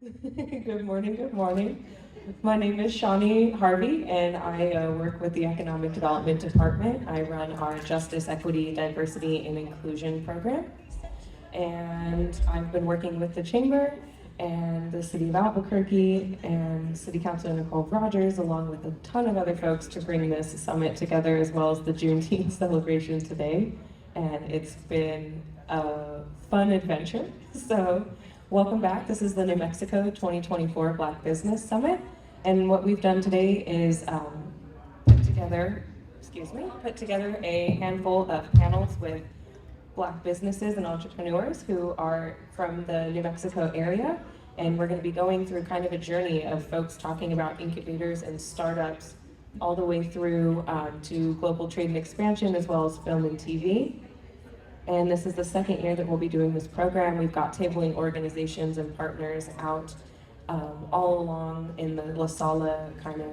Good morning, good morning. My name is Shawnee Harvey, and I work with the Economic Development Department. I run our Justice, Equity, Diversity, and Inclusion program. And I've been working with the Chamber and the City of Albuquerque and City Councilor Nicole Rogers, along with a ton of other folks, to bring this summit together, as well as the Juneteenth celebration today. And it's been a fun adventure. So welcome back. This is the New Mexico 2024 Black Business Summit. And what we've done today is put together a handful of panels with Black businesses and entrepreneurs who are from the New Mexico area. And we're going to be going through kind of a journey of folks talking about incubators and startups all the way through to global trade and expansion, as well as film and TV. And this is the second year that we'll be doing this program. We've got tabling organizations and partners out all along in the La Sala kind of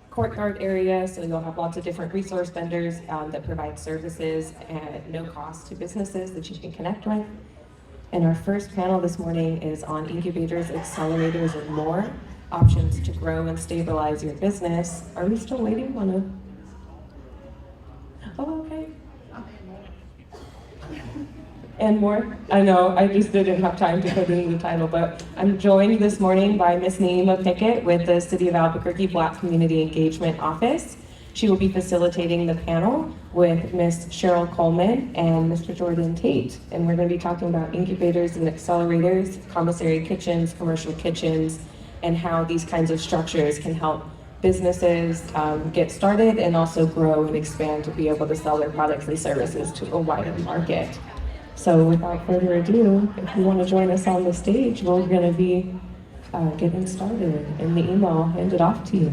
courtyard area. So you'll have lots of different resource vendors that provide services at no cost to businesses that you can connect with. And our first panel this morning is on incubators, accelerators, and more options to grow and stabilize your business. Are we still waiting on Oh, okay. And more. I know, I just didn't have time to put in the title, but I'm joined this morning by Ms. Naima Pickett with the City of Albuquerque Black Community Engagement Office. She will be facilitating the panel with Ms. Cheryl Coleman and Mr. Jordan Tate. And we're going to be talking about incubators and accelerators, commissary kitchens, commercial kitchens, and how these kinds of structures can help businesses get started and also grow and expand to be able to sell their products and services to a wider market. So without further ado, if you want to join us on the stage, we're going to be getting started, and the email, I'll hand it off to you.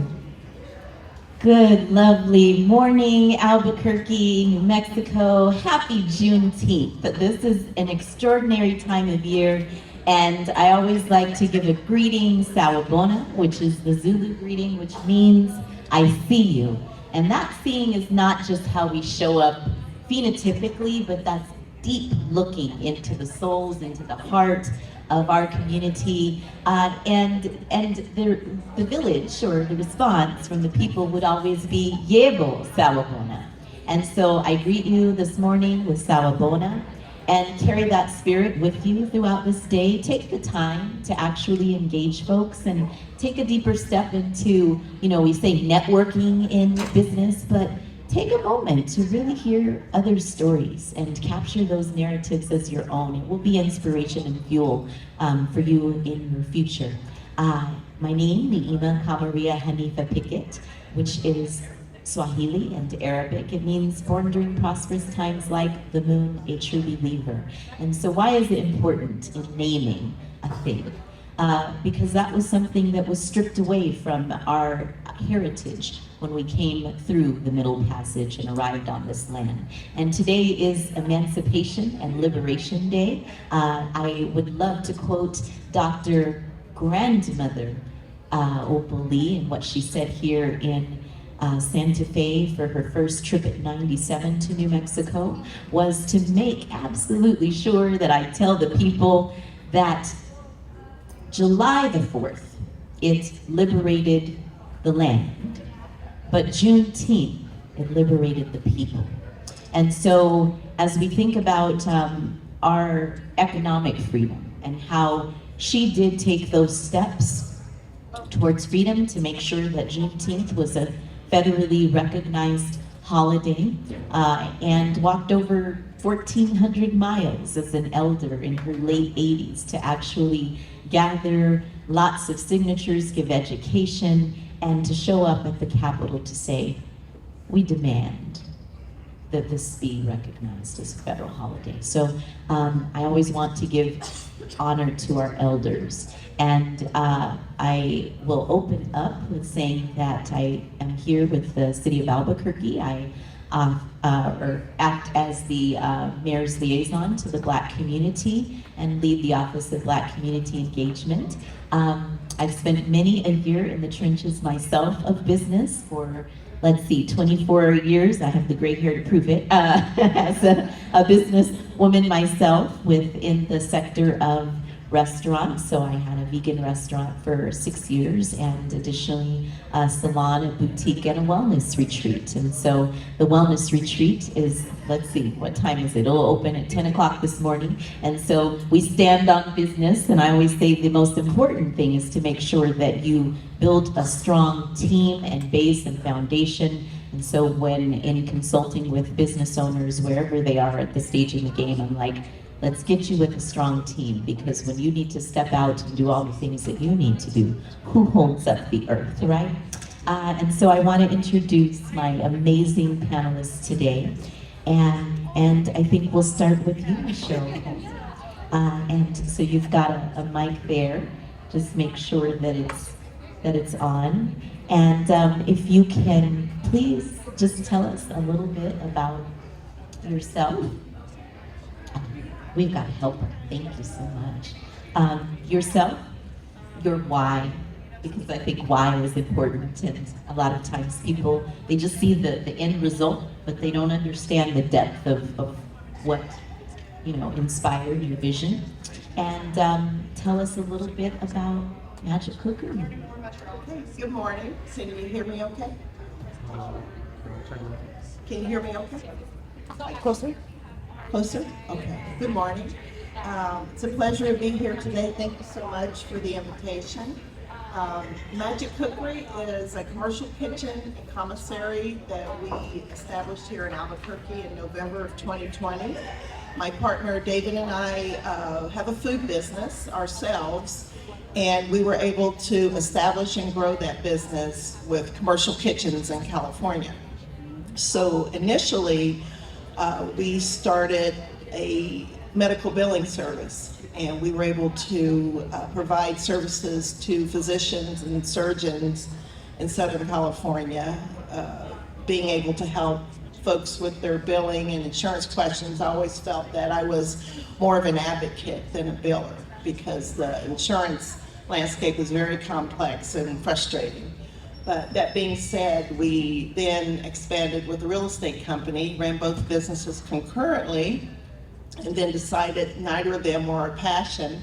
Good, lovely morning, Albuquerque, New Mexico. Happy Juneteenth. This is an extraordinary time of year, and I always like to give a greeting, Sawubona, which is the Zulu greeting, which means I see you. And that seeing is not just how we show up phenotypically, but that's deep looking into the souls, into the heart of our community, and the village, or the response from the people, would always be Yebo Sawubona. And so I greet you this morning with Sawubona, and carry that spirit with you throughout this day. Take the time to actually engage folks and take a deeper step into, we say networking in business, but take a moment to really hear other stories and capture those narratives as your own. It will be inspiration and fuel for you in your future. My name, Naima Kamaria Hanifa Pickett, which is Swahili and Arabic. It means born during prosperous times like the moon, a true believer. And so why is it important in naming a thing? Because that was something that was stripped away from our heritage when we came through the Middle Passage and arrived on this land. And today is Emancipation and Liberation Day. I would love to quote Dr. Grandmother Opal Lee and what she said here in Santa Fe for her first trip at 97 to New Mexico, was to make absolutely sure that I tell the people that July the 4th, it liberated the land, but Juneteenth, it liberated the people. And so as we think about our economic freedom and how she did take those steps towards freedom to make sure that Juneteenth was a federally recognized holiday, and walked over 1,400 miles as an elder in her late 80s to actually gather lots of signatures, give education, and to show up at the Capitol to say, we demand that this be recognized as a federal holiday. So I always want to give honor to our elders. And I will open up with saying that I am here with the City of Albuquerque. I act as the mayor's liaison to the Black community and lead the Office of Black Community Engagement. I've spent many a year in the trenches myself of business for, 24 years. I have the gray hair to prove it, as a business woman myself within the sector of restaurant. So I had a vegan restaurant for 6 years, and additionally a salon, a boutique, and a wellness retreat. And so the wellness retreat is, let's see, what time is it? It'll open at 10 o'clock this morning. And so we stand on business, and I always say the most important thing is to make sure that you build a strong team and base and foundation. And so when in consulting with business owners, wherever they are at the stage in the game, I'm like, let's get you with a strong team, because when you need to step out and do all the things that you need to do, who holds up the earth, right? And so I want to introduce my amazing panelists today. And I think we'll start with you, Michelle. And so you've got a mic there. Just make sure that it's on. And if you can, please just tell us a little bit about yourself. We've got a helper. Thank you so much. Yourself, your why, because I think why is important. And a lot of times people, they just see the end result, but they don't understand the depth of what, inspired your vision. And tell us a little bit about Magic Cookery. Okay, good morning. Can you hear me okay? Can you hear me okay? Closer? Closer? Okay. Good morning. It's a pleasure to be here today. Thank you so much for the invitation. Magic Cookery is a commercial kitchen and commissary that we established here in Albuquerque in November of 2020. My partner David and I have a food business ourselves, and we were able to establish and grow that business with commercial kitchens in California. So initially, we started a medical billing service, and we were able to provide services to physicians and surgeons in Southern California, being able to help folks with their billing and insurance questions. I always felt that I was more of an advocate than a biller, because the insurance landscape is very complex and frustrating. But that being said, we then expanded with a real estate company, ran both businesses concurrently, and then decided neither of them were our passion.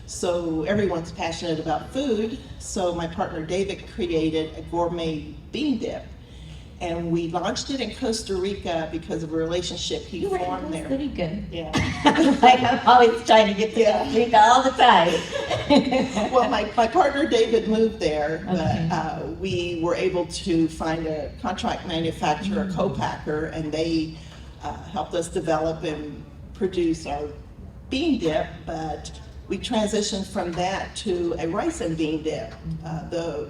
So everyone's passionate about food. So my partner David created a gourmet bean dip. And we launched it in Costa Rica because of a relationship he formed there. Pretty good. Yeah. Like I'm always trying to get to Costa Rica all the time. Well, my partner David moved there, Okay. but we were able to find a contract manufacturer, a co-packer, and they helped us develop and produce our bean dip. But we transitioned from that to a rice and bean dip. The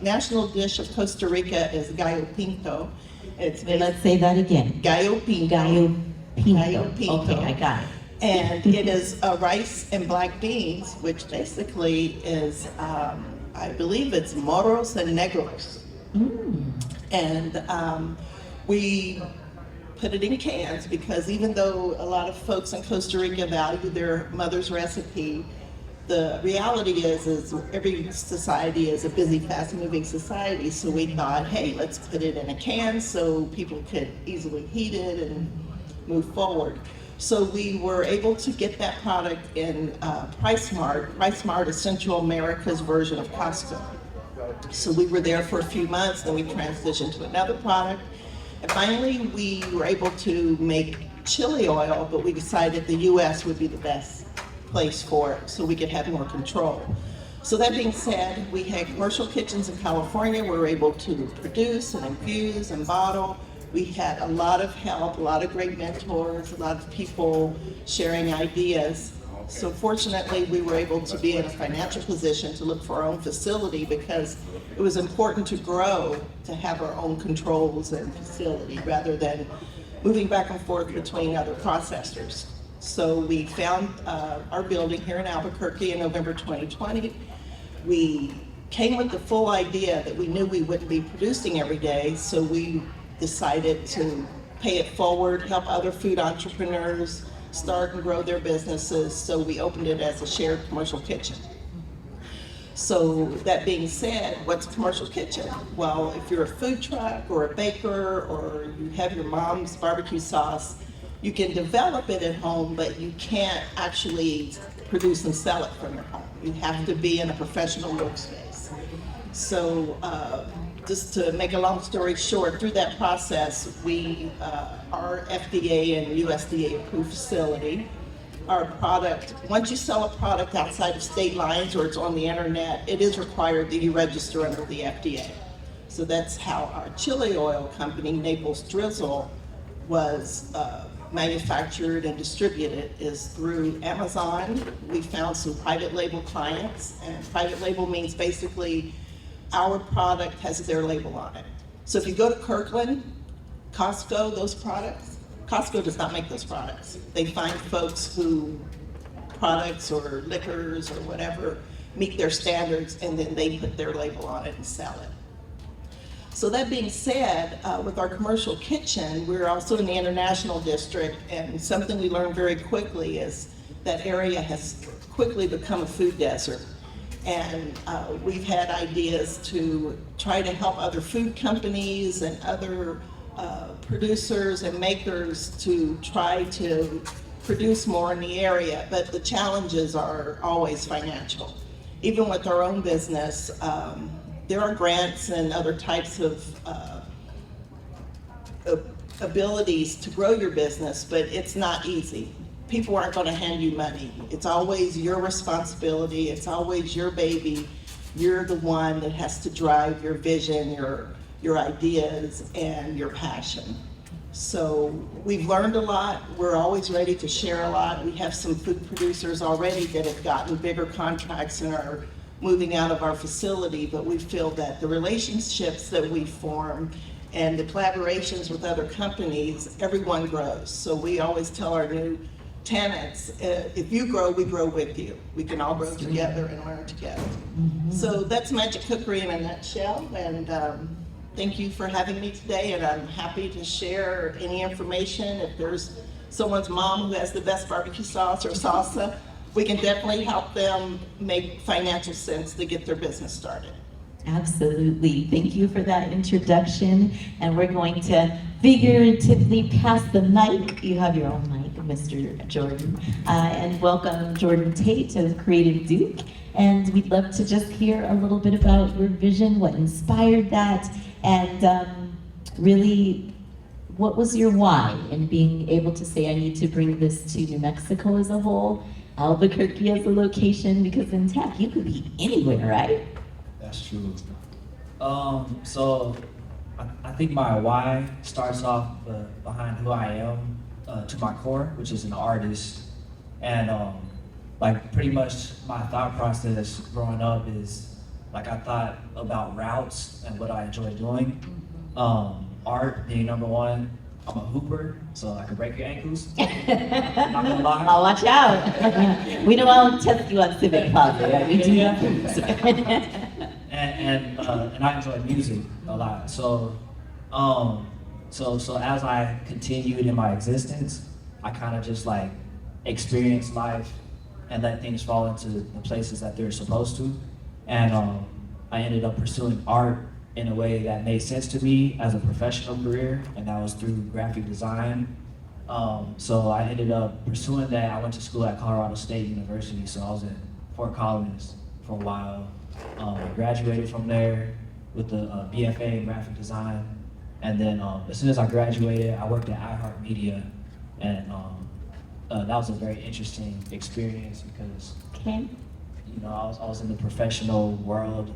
national dish of Costa Rica is gallo pinto. Let's say that again. Gallo pinto. Gallo pinto. Gallo pinto. Okay, I got it. And it is rice and black beans, which basically is, I believe it's moros and negros. And we put it in cans because even though a lot of folks in Costa Rica value their mother's recipe, the reality is every society is a busy, fast-moving society. So we thought, hey, let's put it in a can so people could easily heat it and move forward. So we were able to get that product in PriceSmart. PriceSmart is Central America's version of Costco. So we were there for a few months, then we transitioned to another product. And finally, we were able to make chili oil, but we decided the US would be the best place for it so we could have more control. So that being said, we had commercial kitchens in California. We were able to produce and infuse and bottle. We had a lot of help, a lot of great mentors, a lot of people sharing ideas. So fortunately, we were able to be in a financial position to look for our own facility because it was important to grow, to have our own controls and facility rather than moving back and forth between other processors. So we found our building here in Albuquerque in November 2020. We came with the full idea that we knew we wouldn't be producing every day, so we decided to pay it forward, help other food entrepreneurs start and grow their businesses, so we opened it as a shared commercial kitchen. So that being said, what's a commercial kitchen? Well, if you're a food truck or a baker or you have your mom's barbecue sauce, you can develop it at home, but you can't actually produce and sell it from your home. You have to be in a professional workspace. So just to make a long story short, through that process, we are FDA and USDA approved facility. Our product, once you sell a product outside of state lines or it's on the internet, it is required that you register under the FDA. So that's how our chili oil company, Naples Drizzle, was manufactured and distributed, is through Amazon. We found some private label clients, and private label means basically our product has their label on it. So if you go to Kirkland, Costco, those products, Costco does not make those products. They find folks who products or liquors or whatever meet their standards, and then they put their label on it and sell it. So that being said, with our commercial kitchen, we're also in the international district, and something we learned very quickly is that area has quickly become a food desert. And we've had ideas to try to help other food companies and other producers and makers to try to produce more in the area, but the challenges are always financial. Even with our own business, there are grants and other types of abilities to grow your business, but it's not easy. People aren't going to hand you money. It's always your responsibility. It's always your baby. You're the one that has to drive your vision, your ideas, and your passion. So we've learned a lot. We're always ready to share a lot. We have some food producers already that have gotten bigger contracts and are moving out of our facility, but we feel that the relationships that we form and the collaborations with other companies, everyone grows. So we always tell our new tenants, if you grow, we grow with you. We can all grow together and learn together. So that's Magic Cookery in a nutshell, and thank you for having me today, and I'm happy to share any information. If there's someone's mom who has the best barbecue sauce or salsa, we can definitely help them make financial sense to get their business started. Absolutely. Thank you for that introduction. And we're going to figuratively pass the mic. You have your own mic, Mr. Jordan. And welcome Jordan Tate to the Creative Duke. And we'd love to just hear a little bit about your vision, what inspired that, and really, what was your why in being able to say, I need to bring this to New Mexico as a whole, Albuquerque as a location, because in tech, you could be anywhere, right? That's true. So I think my why starts off behind who I am to my core, which is an artist. And like pretty much my thought process growing up is like I thought about routes and what I enjoy doing. Art being number one. I'm a hooper, so I can break your ankles. Not gonna lie. Oh, watch out. We don't want to test you on Civic Plaza, right? We do have and I enjoy music a lot. So as I continued in my existence, I kind of just like experienced life and let things fall into the places that they're supposed to. And I ended up pursuing art in a way that made sense to me as a professional career, and that was through graphic design. So I ended up pursuing that. I went to school at Colorado State University, so I was in Fort Collins for a while. I graduated from there with a BFA in graphic design, and then as soon as I graduated, I worked at iHeartMedia, and that was a very interesting experience because you know I was in the professional world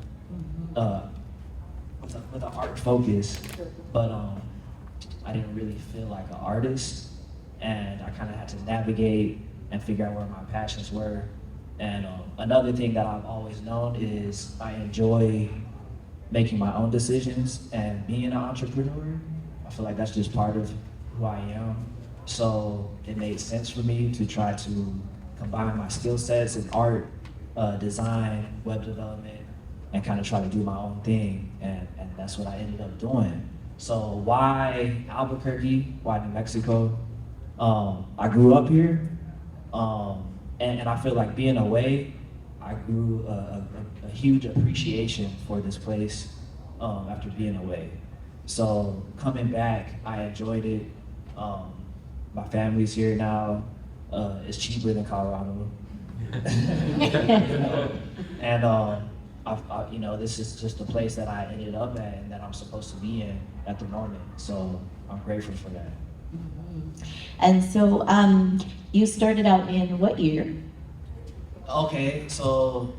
with an art focus, but I didn't really feel like an artist, and I kind of had to navigate and figure out where my passions were. And another thing that I've always known is I enjoy making my own decisions and being an entrepreneur. I feel like that's just part of who I am. So it made sense for me to try to combine my skill sets in art, design, web development, and kind of try to do my own thing. And that's what I ended up doing. So why Albuquerque? Why New Mexico? I grew up here. And I feel like being away, I grew a huge appreciation for this place after being away. So coming back, I enjoyed it. My family's here now. It's cheaper than Colorado. You know? And you know, this is just the place that I ended up at and that I'm supposed to be in at the moment. So I'm grateful for that. And so you started out in what year? Okay, so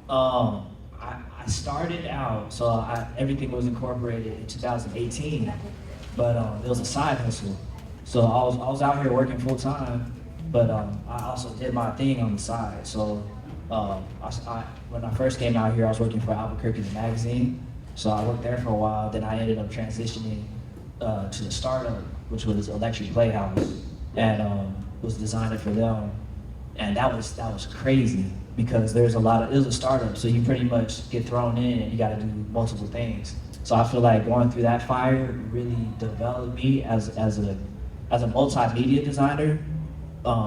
I started out, so everything was incorporated in 2018, but it was a side hustle. So I was out here working full time, but I also did my thing on the side. So when I first came out here, I was working for Albuquerque the magazine. So I worked there for a while. Then I ended up transitioning to the startup, which was Electric Playhouse, and was designing for them. And that was crazy because there's it was a startup, so you pretty much get thrown in and you got to do multiple things. So I feel like going through that fire really developed me as a multimedia designer,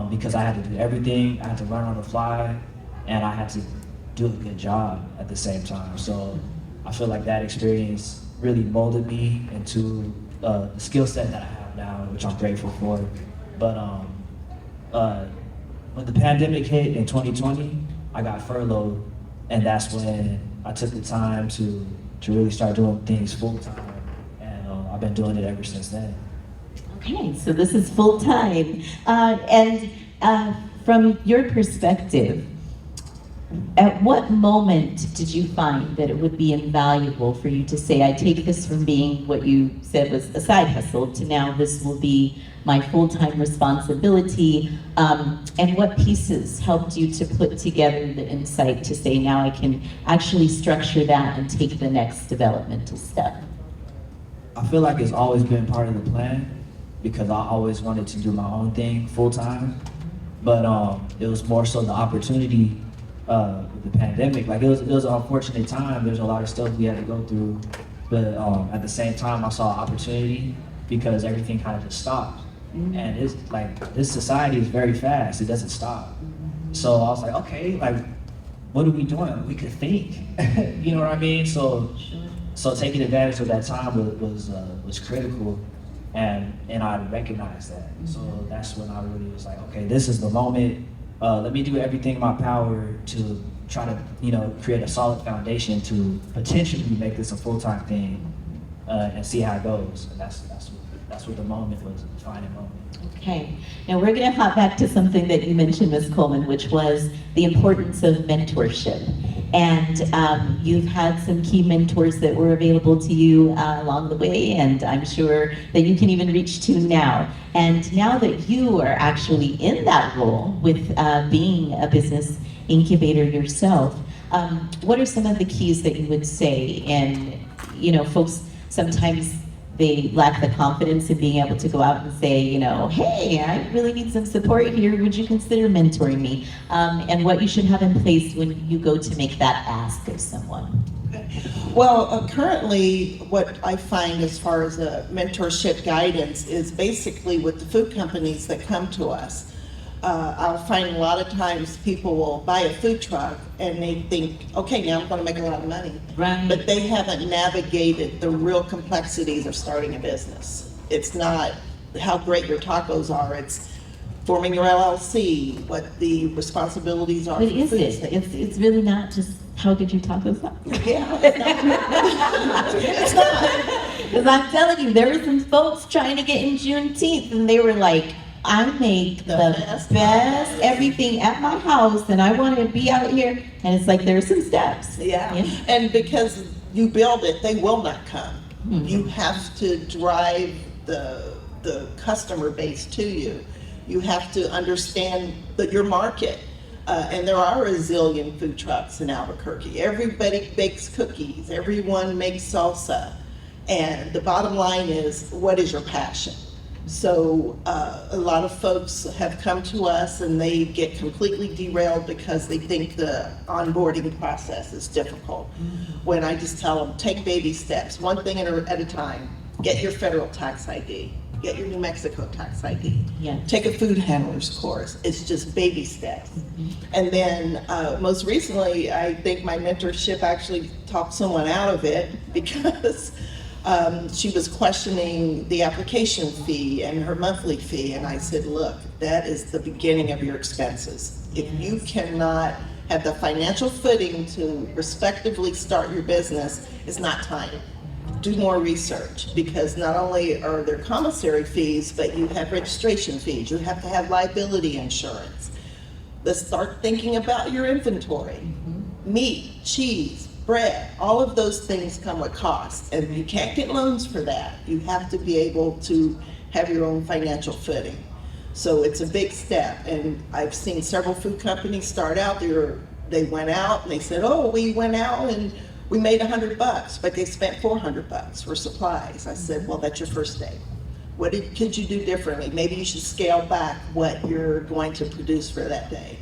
because I had to do everything. I had to learn on the fly, and I had to do a good job at the same time. So I feel like that experience really molded me into the skill set that I have now, which I'm grateful for. But when the pandemic hit in 2020, I got furloughed, and that's when I took the time to really start doing things full time, and I've been doing it ever since then. Okay, so this is full time. And from your perspective, at what moment did you find that it would be invaluable for you to say, I take this from being what you said was a side hustle to now this will be my full-time responsibility, and what pieces helped you to put together the insight to say, now I can actually structure that and take the next developmental step? I feel like it's always been part of the plan because I always wanted to do my own thing full time, but it was more so the opportunity with the pandemic. Like it was an unfortunate time. There's a lot of stuff we had to go through, but at the same time I saw opportunity because everything kind of just stopped. And it's like, this society is very fast, it doesn't stop. So I was like, okay, like, what are we doing? We could think, you know what I mean? So taking advantage of that time was critical, and I recognized that. So that's when I really was like, okay, this is the moment. Let me do everything in my power to try to, you know, create a solid foundation to potentially make this a full-time thing, and see how it goes. And that's what the moment was, the defining moment. Okay, now we're going to hop back to something that you mentioned, Ms. Coleman, which was the importance of mentorship. And you've had some key mentors that were available to you along the way, and I'm sure that you can even reach to now. And now that you are actually in that role with being a business incubator yourself, what are some of the keys that you would say? And, you know, folks sometimes they lack the confidence in being able to go out and say, you know, hey, I really need some support here. Would you consider mentoring me? And what you should have in place when you go to make that ask of someone. Well, currently what I find as far as mentorship guidance is basically with the food companies that come to us. I'll find a lot of times people will buy a food truck and they think, okay, now I'm going to make a lot of money. Right. But they haven't navigated the real complexities of starting a business. It's not how great your tacos are, it's forming your LLC, what the responsibilities are. But for is food it? safety. It's really not just how good your tacos are. Yeah, it's not. Because I'm telling you, there were some folks trying to get in Juneteenth and they were like, I make the best everything at my house and I want to be out here. And it's like, there's some steps. Yeah. And because you build it, they will not come. Mm-hmm. You have to drive the customer base to you. You have to understand your market. And there are a zillion food trucks in Albuquerque. Everybody bakes cookies. Everyone makes salsa. And the bottom line is, what is your passion? So a lot of folks have come to us and they get completely derailed because they think the onboarding process is difficult. When I just tell them, take baby steps, one thing at a time. Get your federal tax ID. Get your New Mexico tax ID. Yeah. Take a food handler's course. It's just baby steps. And then most recently, I think my mentorship actually talked someone out of it because she was questioning the application fee and her monthly fee. And I said, look, that is the beginning of your expenses. If you cannot have the financial footing to respectively start your business, it's not time. Do more research, because not only are there commissary fees, but you have registration fees. You have to have liability insurance. Let's start thinking about your inventory. Meat, cheese, bread, all of those things come with costs, and you can't get loans for that. You have to be able to have your own financial footing. So it's a big step, and I've seen several food companies start out. They went out and they said, oh, we went out and we made $100, but they spent $400 for supplies. I said, well, that's your first day. What could you do differently? Maybe you should scale back what you're going to produce for that day.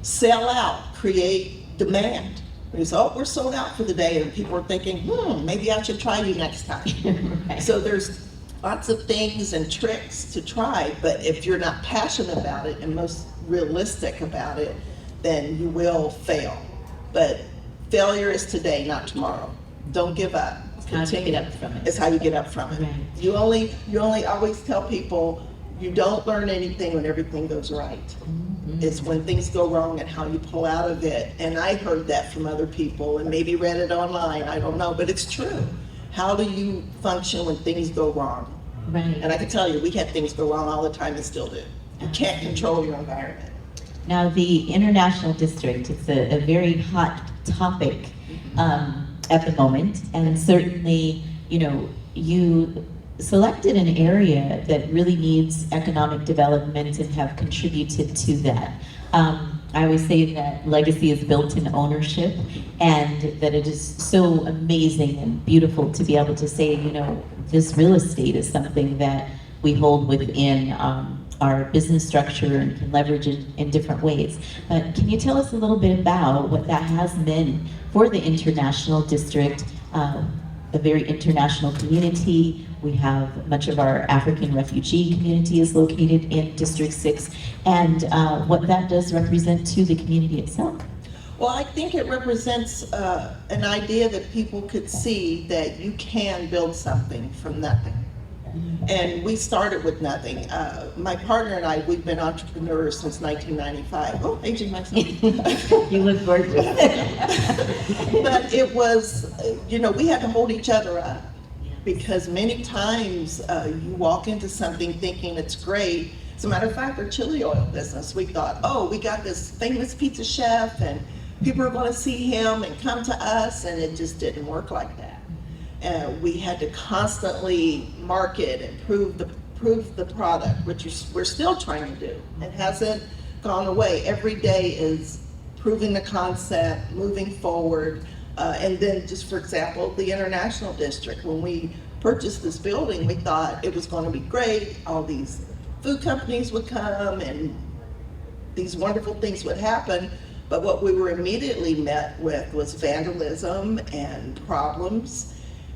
Sell out, create demand. We're sold out for the day, and people are thinking, maybe I should try you next time. Right. So there's lots of things and tricks to try, but if you're not passionate about it and most realistic about it, then you will fail. But failure is today, not tomorrow. Don't give up. How do you get up from it? It's how you get up from it. Right. You only always tell people you don't learn anything when everything goes right. It's when things go wrong and how you pull out of it. And I heard that from other people and maybe read it online, I don't know, but it's true. How do you function when things go wrong? Right. And I can tell you, we had things go wrong all the time and still do. You can't control your environment. Now, the International District is a very hot topic at the moment, and certainly, you selected an area that really needs economic development and have contributed to that. I always say that legacy is built in ownership, and that it is so amazing and beautiful to be able to say, this real estate is something that we hold within our business structure and can leverage it in different ways. But can you tell us a little bit about what that has meant for the International District, a very international community? We have much of our African refugee community is located in District 6, and what that does represent to the community itself. Well, I think it represents an idea that people could see that you can build something from nothing. And we started with nothing. My partner and I, we've been entrepreneurs since 1995. Oh, aging myself. You look gorgeous. But it was, we had to hold each other up, because many times you walk into something thinking it's great. As a matter of fact, our chili oil business, we thought, oh, we got this famous pizza chef and people are going to see him and come to us, and it just didn't work like that. We had to constantly market and prove the product, which we're still trying to do. It hasn't gone away. Every day is proving the concept, moving forward. And then just for example, the International District, when we purchased this building, we thought it was going to be great. All these food companies would come and these wonderful things would happen. But what we were immediately met with was vandalism and problems.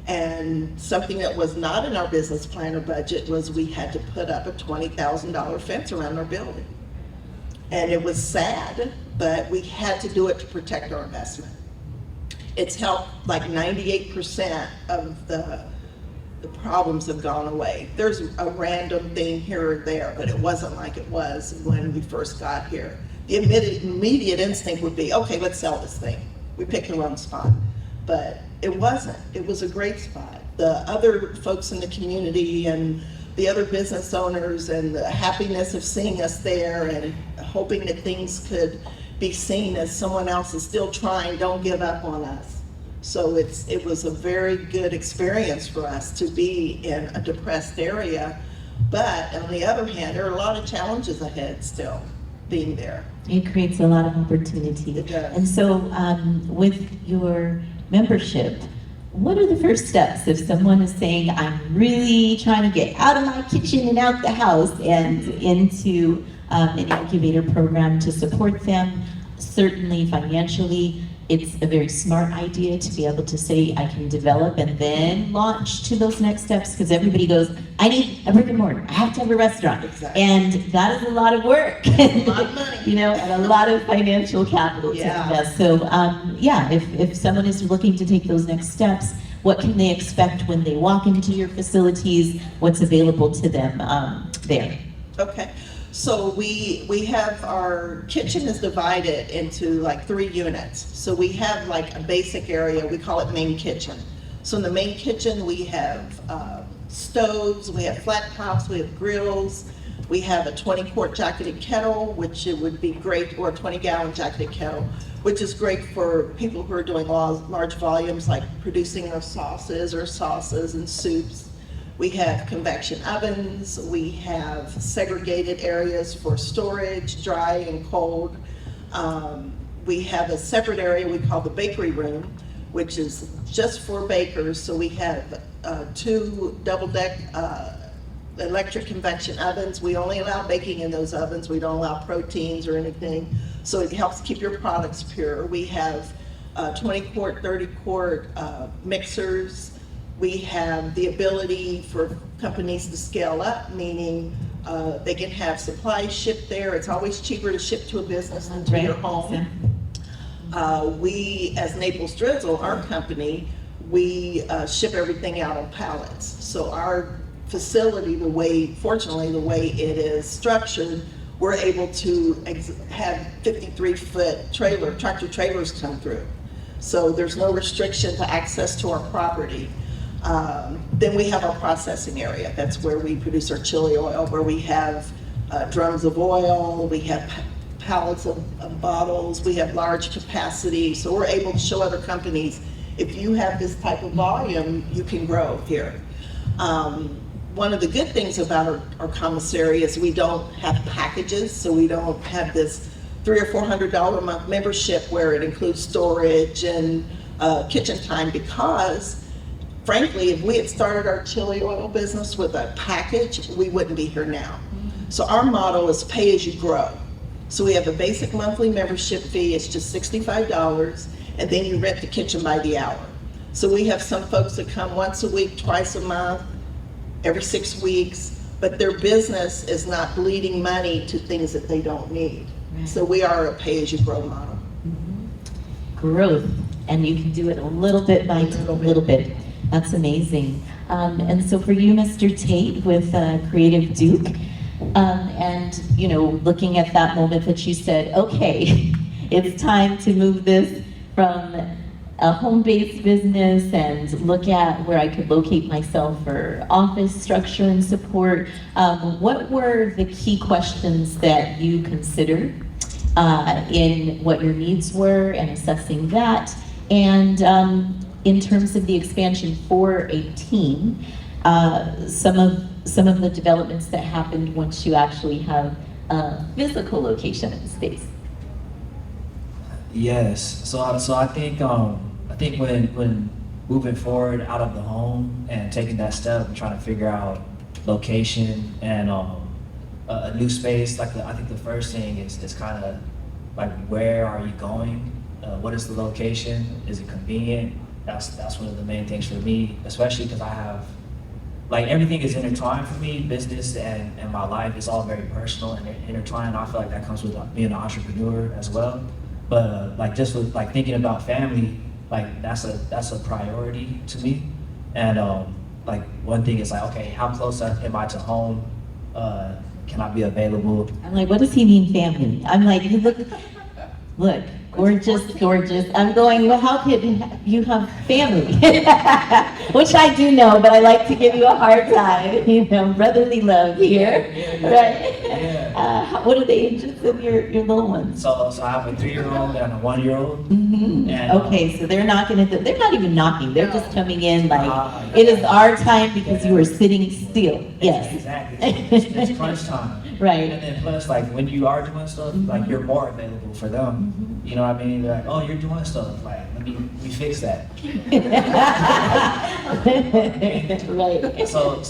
And something that was not in our business plan or budget was we had to put up a $20,000 fence around our building. And it was sad, but we had to do it to protect our investment. It's helped, like 98% of the problems have gone away. There's a random thing here or there, but it wasn't like it was when we first got here. The immediate instinct would be, okay, let's sell this thing. We picked the wrong spot. But it wasn't. It was a great spot. The other folks in the community and the other business owners and the happiness of seeing us there and hoping that things could be seen as someone else is still trying, don't give up on us. So it was a very good experience for us to be in a depressed area. But on the other hand, there are a lot of challenges ahead still being there. It creates a lot of opportunity. It does. And so with your membership, what are the first steps if someone is saying, I'm really trying to get out of my kitchen and out the house and into an incubator program to support them? Certainly financially, it's a very smart idea to be able to say, I can develop and then launch to those next steps, because everybody goes, I need a brick and mortar, I have to have a restaurant. Exactly. And that is a lot of work. A lot of money. And a lot of financial capital to invest. So if someone is looking to take those next steps, what can they expect when they walk into your facilities? What's available to them there? Okay. So we have our kitchen is divided into like 3 units. So we have like a basic area, we call it main kitchen. So in the main kitchen, we have stoves, we have flat tops, we have grills, we have a 20-quart jacketed kettle, which it would be great, or a 20-gallon jacketed kettle, which is great for people who are doing large volumes, like producing their sauces and soups. We have convection ovens, we have segregated areas for storage, dry and cold. We have a separate area we call the bakery room, which is just for bakers. So we have 2 double-deck electric convection ovens. We only allow baking in those ovens. We don't allow proteins or anything. So it helps keep your products pure. We have 20-quart, 30-quart mixers. We have the ability for companies to scale up, meaning they can have supplies shipped there. It's always cheaper to ship to a business than to your home. We, as Naples Drizzle, our company, we ship everything out on pallets. So our facility, fortunately, the way it is structured, we're able to have 53-foot tractor trailers come through. So there's no restriction to access to our property. Then we have our processing area. That's where we produce our chili oil, where we have drums of oil, we have pallets of bottles, we have large capacity. So we're able to show other companies, if you have this type of volume, you can grow here. One of the good things about our commissary is we don't have packages, so we don't have this $300 or $400 a month membership where it includes storage and kitchen time, because frankly, if we had started our chili oil business with a package, we wouldn't be here now. So our model is pay as you grow. So we have a basic monthly membership fee, it's just $65, and then you rent the kitchen by the hour. So we have some folks that come once a week, twice a month, every 6 weeks, but their business is not bleeding money to things that they don't need. Right. So we are a pay as you grow model. Growth, and you can do it a little bit by a little bit. That's amazing. And so for you, Mr. Tate, with Creative Duke, and looking at that moment that you said, okay, it's time to move this from a home-based business and look at where I could locate myself for office structure and support. What were the key questions that you considered in what your needs were and assessing that? And in terms of the expansion for a team, some of the developments that happened once you actually have a physical location in the space. Yes. So I think when moving forward out of the home and taking that step and trying to figure out location and a new space, I think the first thing is kind of like, where are you going? What is the location? Is it convenient? That's one of the main things for me, especially because I have, everything is intertwined for me. Business and my life is all very personal and intertwined. I feel like that comes with being an entrepreneur as well. But just with thinking about family, that's a priority to me. And one thing is okay, how close am I to home? Can I be available? I'm like, what does he mean family? I'm like, look, gorgeous. I'm going, well, how could you have family? Which I do know, but I like to give you a hard time, brotherly love here, right? Yeah. What are the ages of your little ones? So I have a 3-year-old and a 1-year-old. Mm-hmm. And, okay, so they're not even knocking, they're just coming in it is our time because you are sitting still. Yes. Exactly. It's crunch time. Right. And then plus, when you are doing stuff, you're more available for them. Mm-hmm. You know what I mean? They're like, oh, you're doing stuff. Let me fix that. Right. So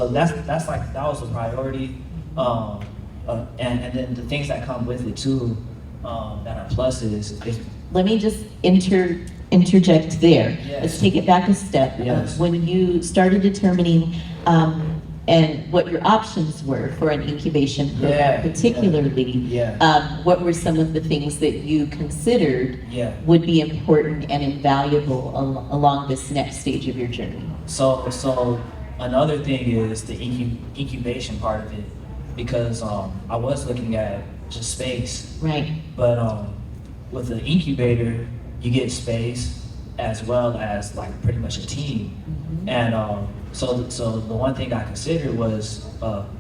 that's that was a priority. And then the things that come with it too, that are pluses is. Let me just interject there. Yes. Let's take it back a step. Yes. When you started determining and what your options were for an incubation program, particularly, what were some of the things that you considered would be important and invaluable along this next stage of your journey? So another thing is the incubation part of it. because I was looking at just space, Right. but with the incubator, you get space as well as like pretty much a team. And so the one thing I considered was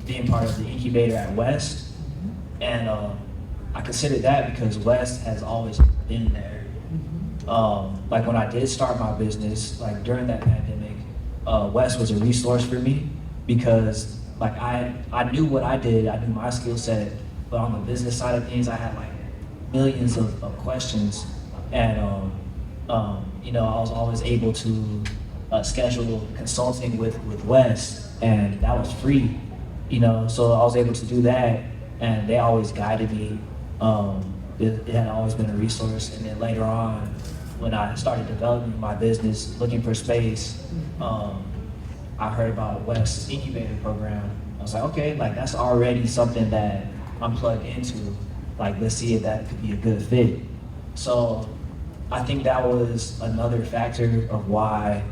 being part of the incubator at West, and I considered that because West has always been there. Like when I did start my business, like during that pandemic, West was a resource for me because like I knew what I did, I knew my skill set, but on the business side of things, I had like millions of questions, and you know, I was always able to schedule consulting with West, and that was free, you know, so I was able to do that, and they always guided me. It had always been a resource, and then later on, when I started developing my business, looking for space, I heard about West's incubator program. I was like, okay, like that's already something that I'm plugged into. Like, let's see if that could be a good fit. So I think that was another factor of why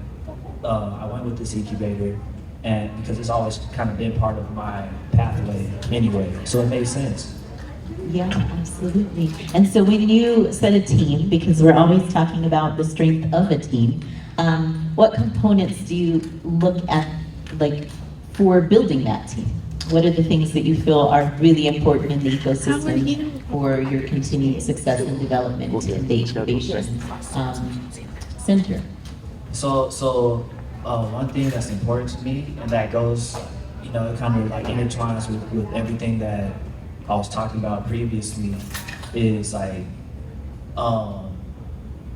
I went with this incubator, and because it's always kind of been part of my pathway anyway, so it made sense. Yeah, absolutely. And so when you said a team, because we're always talking about the strength of a team, what components do you look at, like, for building that team? What are the things that you feel are really important in the ecosystem for your continued success and development in the Incubation Center? So one thing that's important to me, and that goes, you know, it kind of like intertwines with everything that I was talking about previously, is like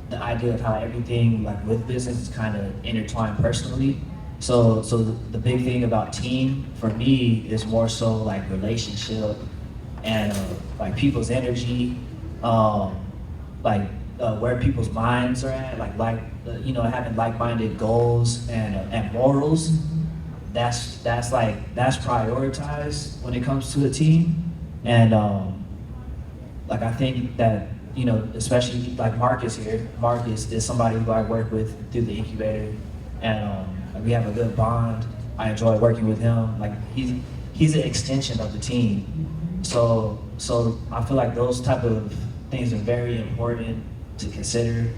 the idea of how everything like with business is kind of intertwined personally. So the big thing about team for me is more so like relationship and like people's energy, where people's minds are at, you know, having like-minded goals and morals. That's prioritized when it comes to a team. And like I think that, you know, especially like Marcus here. Marcus is somebody who I work with through the incubator, and we have a good bond. I enjoy working with him. Like he's an extension of the team. So I feel like those type of things are very important to consider,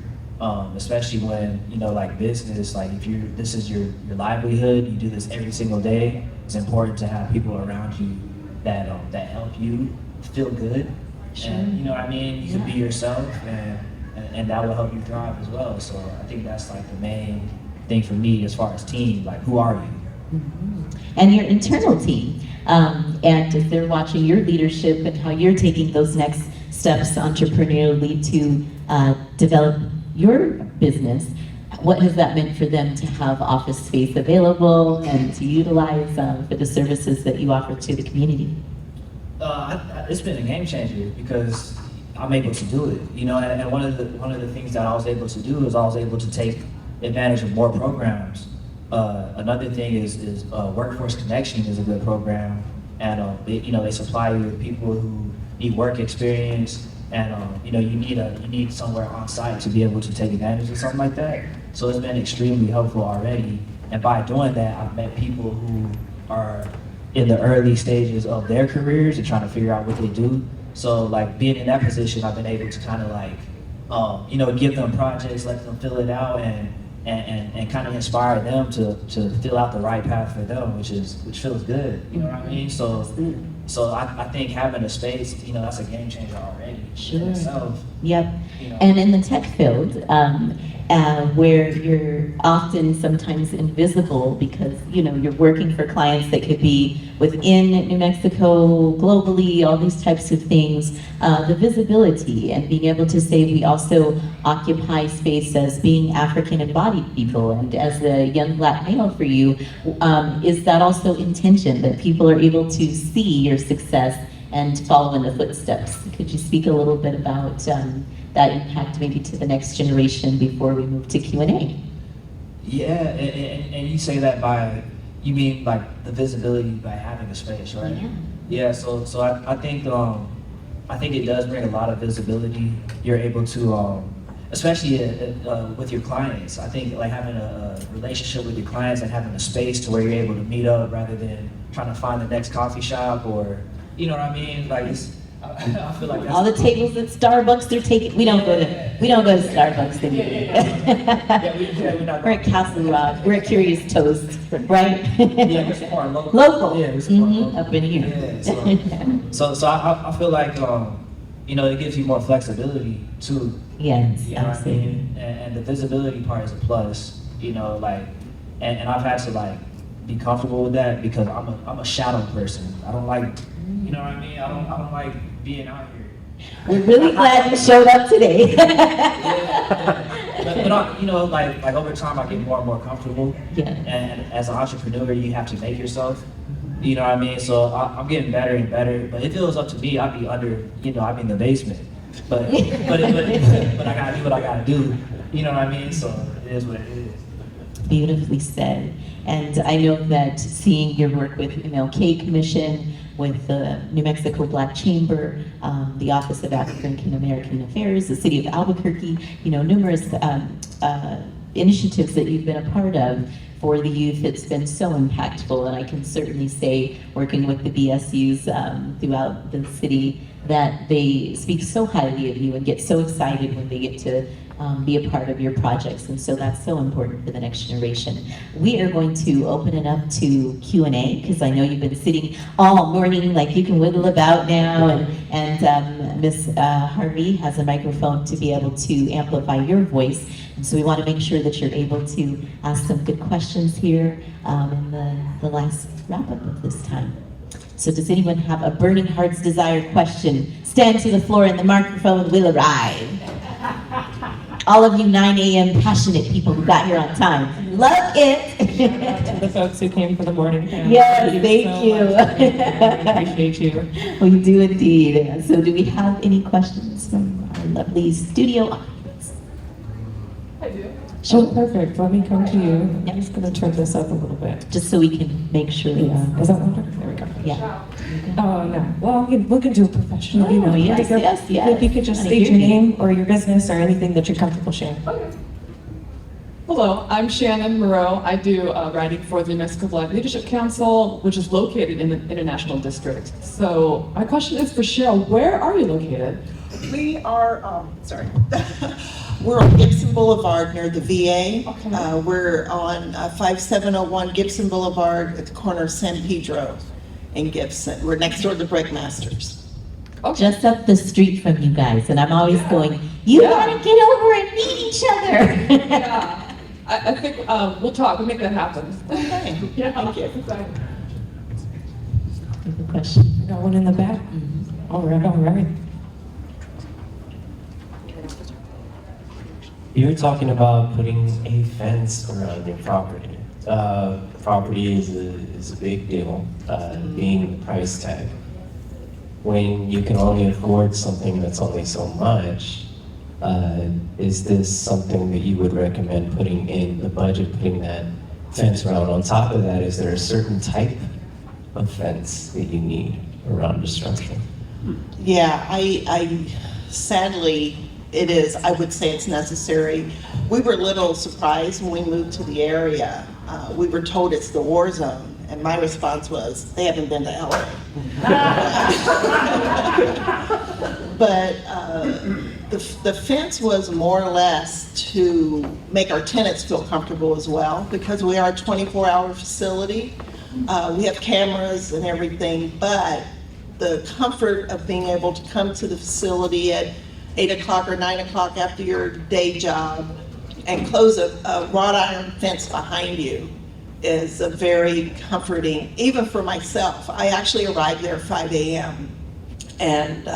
especially when, you know, like business, like if this is your livelihood, you do this every single day. It's important to have people around you that help you feel good. Sure. And you know what I mean? You can be yourself, and that will help you thrive as well. So I think that's like the main thing for me as far as team, like who are you? And your internal team, and if they're watching your leadership and how you're taking those next steps entrepreneurially to develop your business, what has that meant for them to have office space available and to utilize for the services that you offer to the community? It's been a game changer because I'm able to do it, you know. And one of the things that I was able to do is I was able to take advantage of more programs. Another thing is Workforce Connection is a good program, and they supply you with people who need work experience, and you need somewhere on site to be able to take advantage of something like that. So it's been extremely helpful already, and by doing that, I've met people who are in the early stages of their careers and trying to figure out what they do. So like being in that position, I've been able to kind of like, give them projects, let them fill it out, and kind of inspire them to fill out the right path for them, which feels good. You know what I mean? So I think having a space, that's a game changer already. Sure. In itself. Yep. You know. And in the tech field, where you're often sometimes invisible because you're working for clients that could be within New Mexico, globally, all these types of things, the visibility and being able to say we also occupy space as being African embodied people, and as a young Black male for you, is that also intention that people are able to see your success and follow in the footsteps? Could you speak a little bit about that impact maybe to the next generation before we move to Q&A? Yeah, and you say that you mean like the visibility by having a space, right? Yeah. So I think it does bring a lot of visibility. You're able to especially with your clients. I think like having a relationship with your clients and having a space to where you're able to meet up rather than trying to find the next coffee shop or, you know what I mean? Like I feel like that's All the tables at Starbucks, they're taking, we don't go to Starbucks anymore. we're not We're at Castle Rock, we're at Curious Toast, right? Yeah, we're more local. Local. Yeah, we're more local. Up in here. Yeah, so I feel like, you know, it gives you more flexibility too. Yes, You know what I absolutely. mean? And the visibility part is a plus, you know, like, and I've had to like be comfortable with that because I'm a shadow person. I don't like, you know what I mean? I don't like being out here. We're really glad you showed up today. But you know, like over time, I get more and more comfortable. Yeah. And as an entrepreneur, you have to make yourself. You know what I mean? So I'm getting better and better. But if it was up to me, I'd be under, you know, I'd be in the basement. But I gotta do what I gotta do. You know what I mean? So it is what it is. Beautifully said. And I know that seeing your work with MLK Commission, with the New Mexico Black Chamber, the Office of African American Affairs, the City of Albuquerque, you know, numerous initiatives that you've been a part of for the youth, it's been so impactful. And I can certainly say, working with the BSUs throughout the city, that they speak so highly of you and get so excited when they get to be a part of your projects. And so that's so important for the next generation. We are going to open it up to Q&A because I know you've been sitting all morning, like you can wiggle about now, and Ms. Harvey has a microphone to be able to amplify your voice. And so we want to make sure that you're able to ask some good questions here in the last wrap up of this time. So does anyone have a burning heart's desire question? Stand to the floor and the microphone will arrive. All of you 9 a.m. passionate people who got here on time. Love it. To the folks who came for the morning panel. Yes, thank so you. much. Appreciate you. We do indeed. So do we have any questions from our lovely studio audience? I do. Sure. Oh, perfect. Let me come to you. I'm Yep. just going to turn this up a little bit. Just so we can make sure it's, Yeah. Is that better? There we go. yeah. Oh, no. Well, we can do a professional. Oh, yes, Take a- yes, yes. If you could just Wanna state hear your you. name or your business or anything that you're comfortable sharing. Hello, I'm Shannon Moreau. I do writing for the New Mexico Black Leadership Council, which is located in the International District. So my question is for Cheryl, where are you located? We are, we're on Gibson Boulevard near the VA. Okay. We're on 5701 Gibson Boulevard at the corner of San Pedro and Gibson. We're next door to Breakmasters. Okay. Just up the street from you guys, and I'm always going, you Yeah. gotta get over and meet each other. Yeah, I think we'll talk, we'll make that happen. Okay. Yeah, Thank you. exactly. Good question. I got one in the back. All right, all right. You're talking about putting a fence around your property. Property is a big deal, being the price tag. When you can only afford something that's only so much, is this something that you would recommend putting in the budget, putting that fence around? On top of that, is there a certain type of fence that you need around the structure? Yeah, I sadly, it is, I would say it's necessary. We were a little surprised when we moved to the area. We were told it's the war zone, and my response was, they haven't been to LA. But the fence was more or less to make our tenants feel comfortable as well, because we are a 24-hour facility. We have cameras and everything, but the comfort of being able to come to the facility at 8 o'clock or 9 o'clock after your day job and close a wrought iron fence behind you is a very comforting, even for myself. I actually arrived there at 5 a.m. and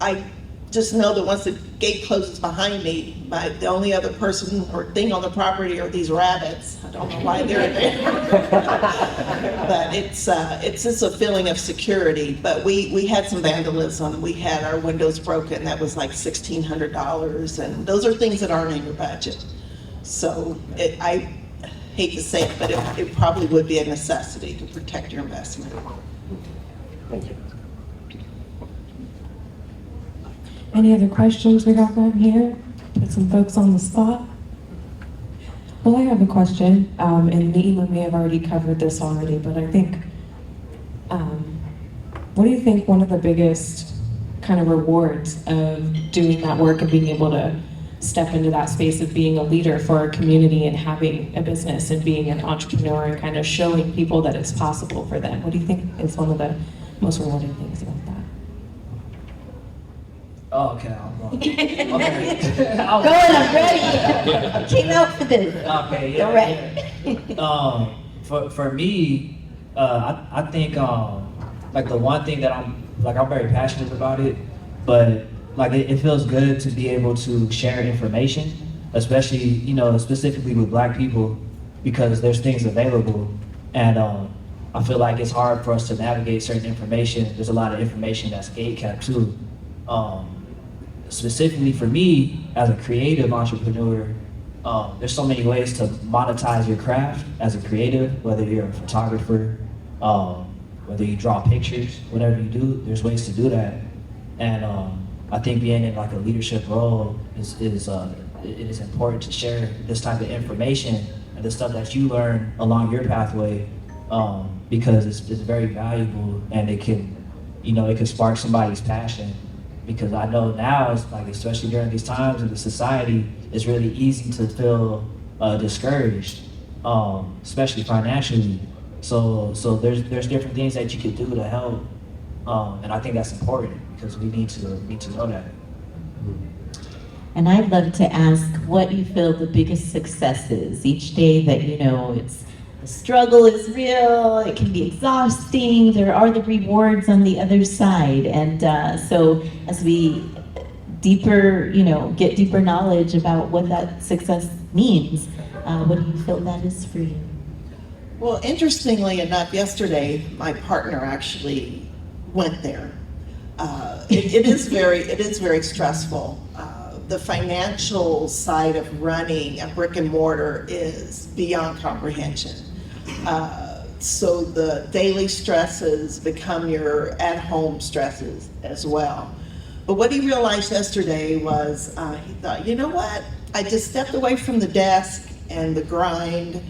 I just know that once the gate closes behind me, the only other person or thing on the property are these rabbits. I don't know why they're there. But it's just a feeling of security. But we had some vandalism. We had our windows broken. That was like $1,600. And those are things that aren't in your budget. So I hate to say it, but it probably would be a necessity to protect your investment. Thank you. Any other questions we got going here? Put some folks on the spot. Well, I have a question, and Naima may have already covered this already, but I think, what do you think one of the biggest kind of rewards of doing that work and being able to step into that space of being a leader for our community and having a business and being an entrepreneur and kind of showing people that it's possible for them? What do you think is one of the most rewarding things about that? Oh, okay. I'm going. Okay. Going, I'm ready. I came out for this. Okay, Go yeah. right. Yeah. For me, I think like the one thing that I'm very passionate about it, but like it feels good to be able to share information, especially specifically with Black people, because there's things available, and I feel like it's hard for us to navigate certain information. There's a lot of information that's gatekept too. Specifically for me, as a creative entrepreneur, there's so many ways to monetize your craft as a creative, whether you're a photographer, whether you draw pictures, whatever you do, there's ways to do that. And I think being in like a leadership role it is important to share this type of information and the stuff that you learn along your pathway, because it's very valuable, and it can spark somebody's passion. Because I know now, it's like, especially during these times in the society, it's really easy to feel discouraged, especially financially. So there's different things that you could do to help, and I think that's important because we need to know that. And I'd love to ask what you feel the biggest success is each day that it's the struggle is real, it can be exhausting, there are the rewards on the other side. And so as we get deeper knowledge about what that success means, what do you feel that is for you? Well, interestingly enough, yesterday my partner actually went there. It is very stressful. The financial side of running a brick and mortar is beyond comprehension. So the daily stresses become your at-home stresses as well. But what he realized yesterday was he thought, you know what? I just stepped away from the desk and the grind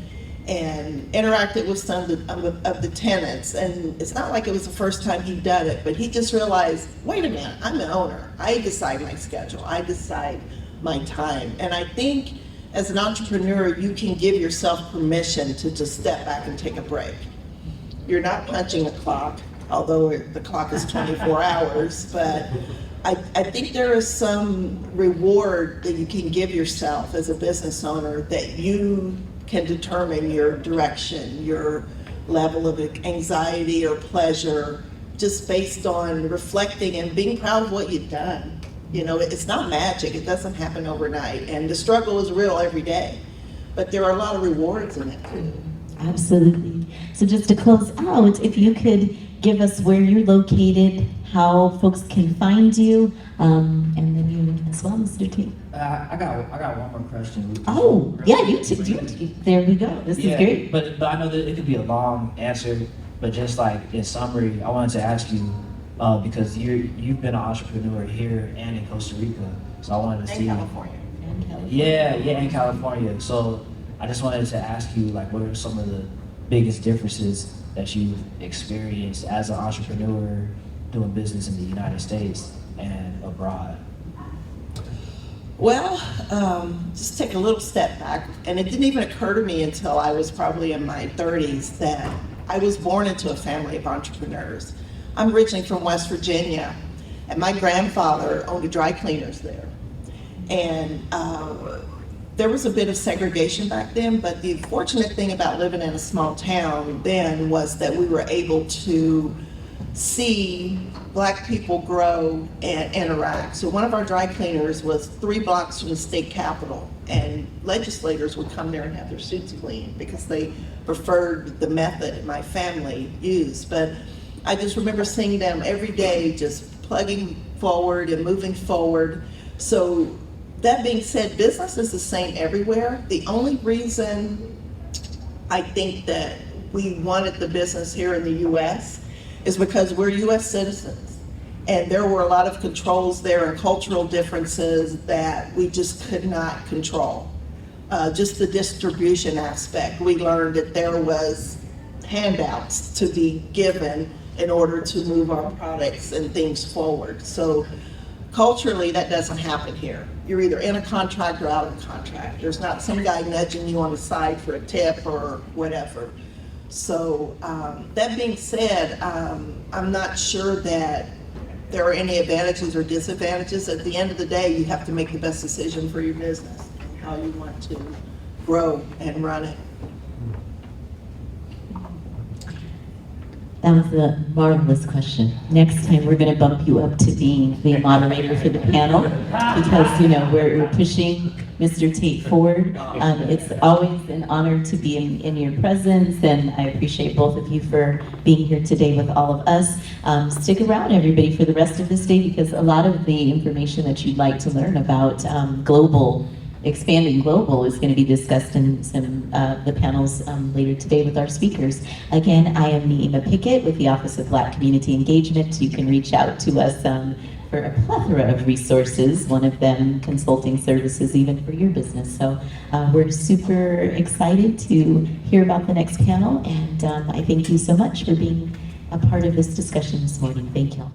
and interacted with some of the tenants. And it's not like it was the first time he'd done it, but he just realized, wait a minute, I'm the owner. I decide my schedule. I decide my time. And I think as an entrepreneur, you can give yourself permission to just step back and take a break. You're not punching a clock, although the clock is 24 hours, but I think there is some reward that you can give yourself as a business owner, that you can determine your direction, your level of anxiety or pleasure, just based on reflecting and being proud of what you've done. It's not magic, it doesn't happen overnight, and the struggle is real every day, but there are a lot of rewards in it too. Absolutely. So just to close out, if you could give us where you're located, how folks can find you, and then you as well, Mr. Tate. I got one more question. Oh, yeah, you too. There we go. This is great. But I know that it could be a long answer, but just like in summary, I wanted to ask you, because you've been an entrepreneur here and in Costa Rica, so I wanted to see. California. Yeah, in California. So I just wanted to ask you, like, what are some of the biggest differences that you've experienced as an entrepreneur doing business in the United States and abroad? Well, just take a little step back, and it didn't even occur to me until I was probably in my 30s that I was born into a family of entrepreneurs. I'm originally from West Virginia, and my grandfather owned a dry cleaners there. And there was a bit of segregation back then, but the fortunate thing about living in a small town then was that we were able to see Black people grow and interact. So one of our dry cleaners was 3 blocks from the state capitol, and legislators would come there and have their suits cleaned because they preferred the method my family used. But I just remember seeing them every day just plugging forward and moving forward. So that being said, business is the same everywhere. The only reason I think that we wanted the business here in the US is because we're US citizens. And there were a lot of controls there and cultural differences that we just could not control. Just the distribution aspect, we learned that there was handouts to be given in order to move our products and things forward. So culturally, that doesn't happen here. You're either in a contract or out of a contract. There's not some guy nudging you on the side for a tip or whatever. So that being said, I'm not sure that there are any advantages or disadvantages. At the end of the day, you have to make the best decision for your business, how you want to grow and run it. That was a marvelous question. Next time, we're going to bump you up to being the moderator for the panel because, you know, we're pushing Mr. Tate forward. It's always an honor to be in your presence, and I appreciate both of you for being here today with all of us. Stick around, everybody, for the rest of this day because a lot of the information that you'd like to learn about expanding global is going to be discussed in some the panels later today with our speakers. Again, I am Naima Pickett with the Office of Black Community Engagement. You can reach out to us for a plethora of resources, one of them consulting services even for your business. So we're super excited to hear about the next panel, and I thank you so much for being a part of this discussion this morning. Thank you.